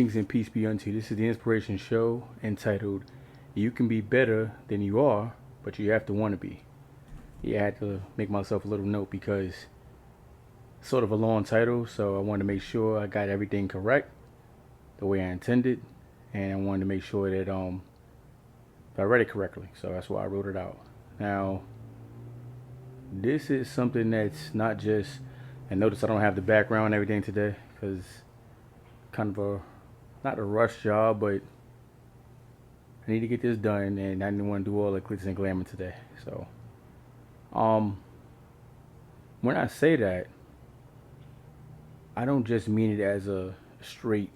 Greetings and peace be unto you. This is the Inspiration Show entitled You Can Be Better Than You Are, But You Have to Want to Be. Yeah, I had to make myself a little note because it's sort of a long title, so I wanted to make sure I got everything correct the way I intended, and I wanted to make sure that I read it correctly, so that's why I wrote it out. Now, this is something that's not just, and notice I don't have the background and everything today because kind of a, not a rush job, but I need to get this done, and I didn't want to do all the glitz and glamour today. So, when I say that, I don't just mean it as a straight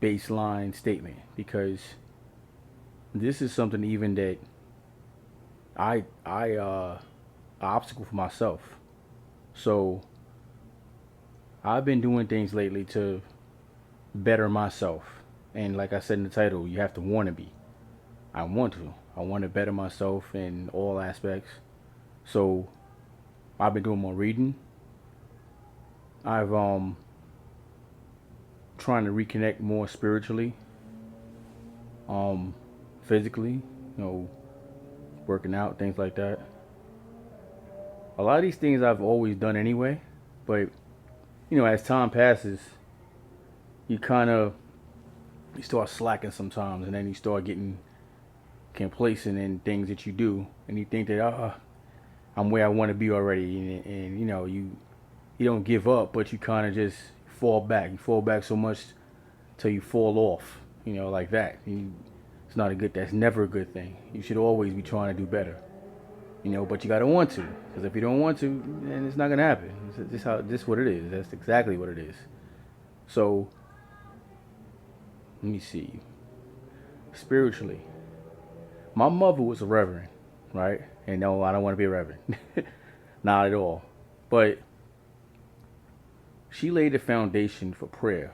baseline statement, because this is something even that I obstacle for myself. So I've been doing things lately to better myself, and like I said in the title, you have to want to be. I want to better myself in all aspects. So I've been doing more reading. I've trying to reconnect more spiritually, physically, working out, things like that. A lot of these things I've always done anyway, but as time passes, you start slacking sometimes, and then you start getting complacent in things that you do, and you think that I'm where I want to be already, and you don't give up, but you kind of just fall back. You fall back so much till you fall off, like that. It's not a good. That's never a good thing. You should always be trying to do better, but you gotta want to, because if you don't want to, then it's not gonna happen. This what it is. That's exactly what it is. So let me see. Spiritually, my mother was a reverend, right? And no, I don't want to be a reverend. Not at all. But she laid the foundation for prayer.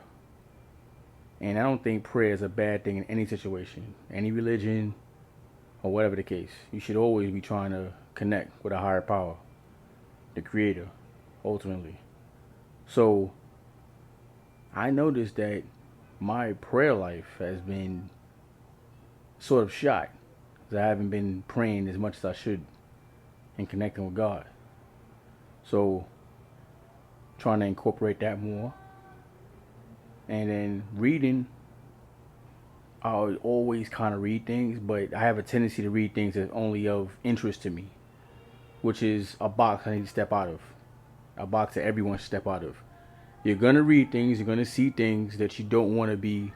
And I don't think prayer is a bad thing in any situation, any religion, or whatever the case. You should always be trying to connect with a higher power, the creator, ultimately. So I noticed that my prayer life has been sort of shot, because I haven't been praying as much as I should and connecting with God. So trying to incorporate that more. And then reading, I always kind of read things, but I have a tendency to read things that's only of interest to me, which is a box I need to step out of, a box that everyone should step out of. You're going to read things, you're going to see things that you don't want to be,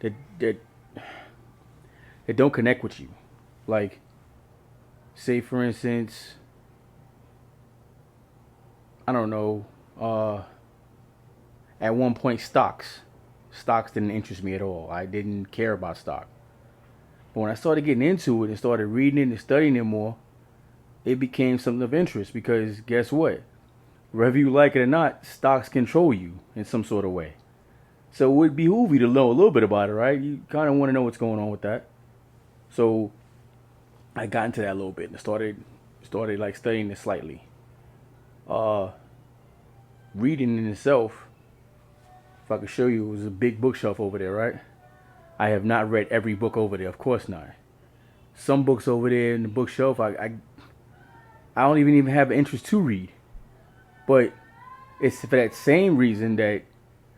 that don't connect with you. Like, say for instance, I don't know, at one point stocks didn't interest me at all. I didn't care about stock. But when I started getting into it and started reading it and studying it more, it became something of interest, because guess what? Whether you like it or not, stocks control you in some sort of way. So it would behoove you to know a little bit about it, right? You kind of want to know what's going on with that. So I got into that a little bit and started like studying it slightly. Reading in itself, if I could show you, it was a big bookshelf over there, right? I have not read every book over there, of course not. Some books over there in the bookshelf, I don't even have an interest to read. But it's for that same reason that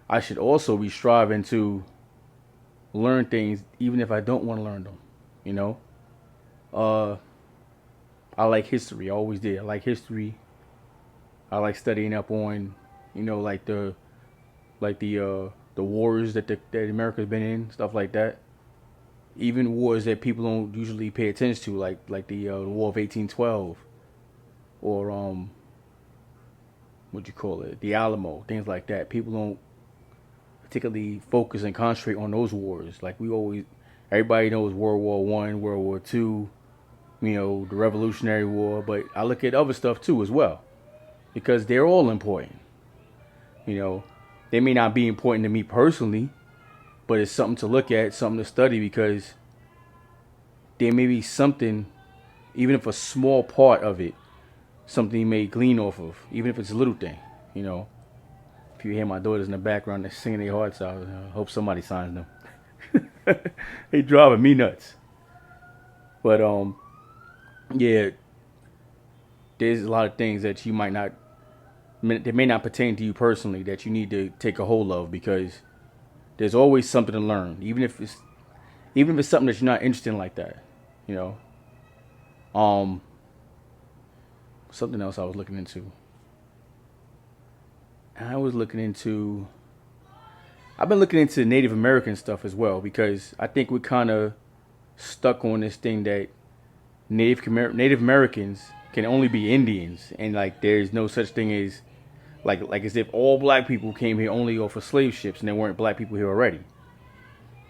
I should also be striving to learn things, even if I don't want to learn them. I like history. I always did. I like history. I like studying up on, like the wars that America's been in, stuff like that. Even wars that people don't usually pay attention to, like the War of 1812, or what you call it, the Alamo, things like that. People don't particularly focus and concentrate on those wars. Like everybody knows World War One, World War Two, the Revolutionary War. But I look at other stuff too as well, because they're all important. They may not be important to me personally, but it's something to look at, something to study, because there may be something, even if a small part of it, something you may glean off of, even if it's a little thing. If you hear my daughters in the background, they're singing their hearts out. I hope somebody signs them. They driving me nuts. But yeah, there's a lot of things that you might not, that may not pertain to you personally, that you need to take a hold of, because there's always something to learn, even if it's something that you're not interested in like that, you know. Something else I was looking into. I've been looking into Native American stuff as well, because I think we're kind of stuck on this thing that Native Americans can only be Indians, and like there's no such thing as like as if all black people came here only off of slave ships and there weren't black people here already.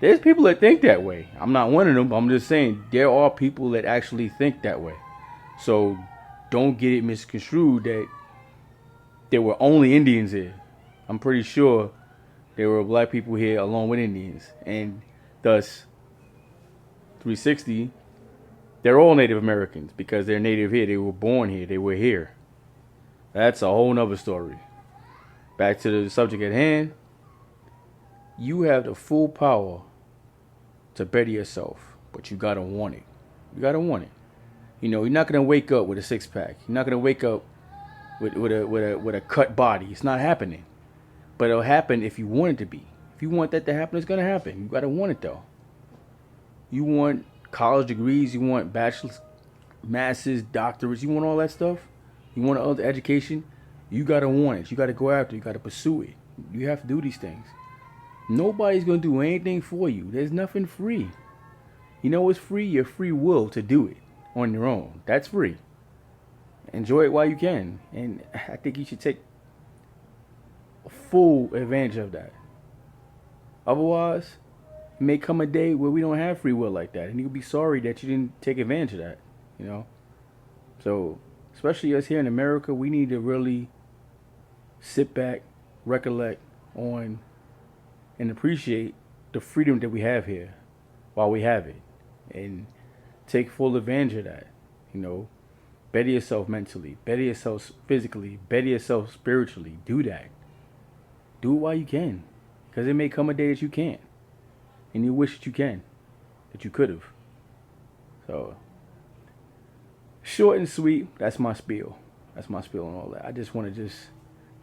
There's people that think that way. I'm not one of them, but I'm just saying there are people that actually think that way. So don't get it misconstrued that there were only Indians here. I'm pretty sure there were black people here along with Indians, and thus 360, they're all Native Americans because they're native here. They were born here. They were here. That's a whole nother story. Back to the subject at hand. You have the full power to better yourself, but you gotta want it. You gotta want it. You know, you're not gonna wake up with a six pack. You're not gonna wake up with a cut body. It's not happening. But it'll happen if you want it to be. If you want that to happen, it's gonna happen. You gotta want it though. You want college degrees. You want bachelor's, masters, doctorates. You want all that stuff. You want all the education. You gotta want it. You gotta go after it. You gotta pursue it. You have to do these things. Nobody's gonna do anything for you. There's nothing free. You know what's free? Your free will to do it on your own. That's free. Enjoy it while you can. And I think you should take full advantage of that. Otherwise, it may come a day where we don't have free will like that, and you'll be sorry that you didn't take advantage of that, you know? So, especially us here in America, we need to really sit back, recollect on, and appreciate the freedom that we have here while we have it, and take full advantage of that, you know? Better yourself mentally, better yourself physically, better yourself spiritually. Do that. Do it while you can, because it may come a day that you can't, and you wish that you can, that you could have. So, short and sweet, that's my spiel. That's my spiel and all that. I just want to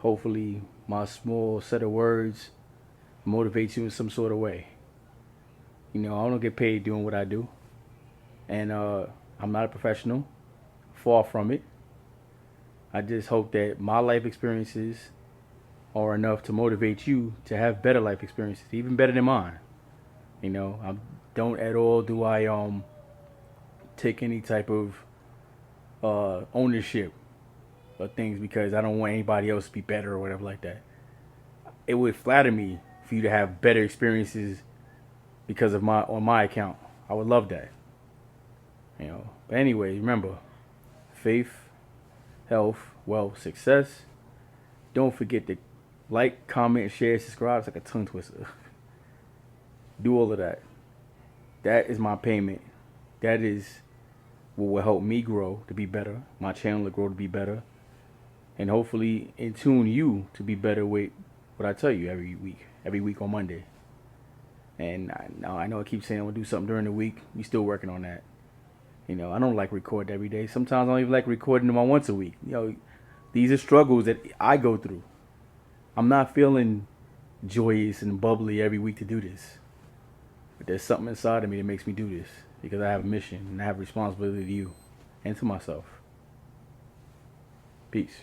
hopefully, my small set of words motivate you in some sort of way. You know, I don't get paid doing what I do, and I'm not a professional. Far from it. I just hope that my life experiences are enough to motivate you to have better life experiences, even better than mine. You know, I don't at all do I take any type of ownership of things because I don't want anybody else to be better or whatever like that. It would flatter me for you to have better experiences because of on my account. I would love that. You know. But anyway, remember, faith, health, wealth, success. Don't forget to like, comment, share, subscribe. It's like a tongue twister. Do all of that. That is my payment. That is what will help me grow to be better. My channel will grow to be better. And hopefully in tune you to be better with what I tell you every week on Monday. And I know I keep saying I'm going to do something during the week. We still working on that. You know, I don't like recording every day. Sometimes I don't even like recording them on once a week. You know, these are struggles that I go through. I'm not feeling joyous and bubbly every week to do this. But there's something inside of me that makes me do this because I have a mission and I have a responsibility to you and to myself. Peace.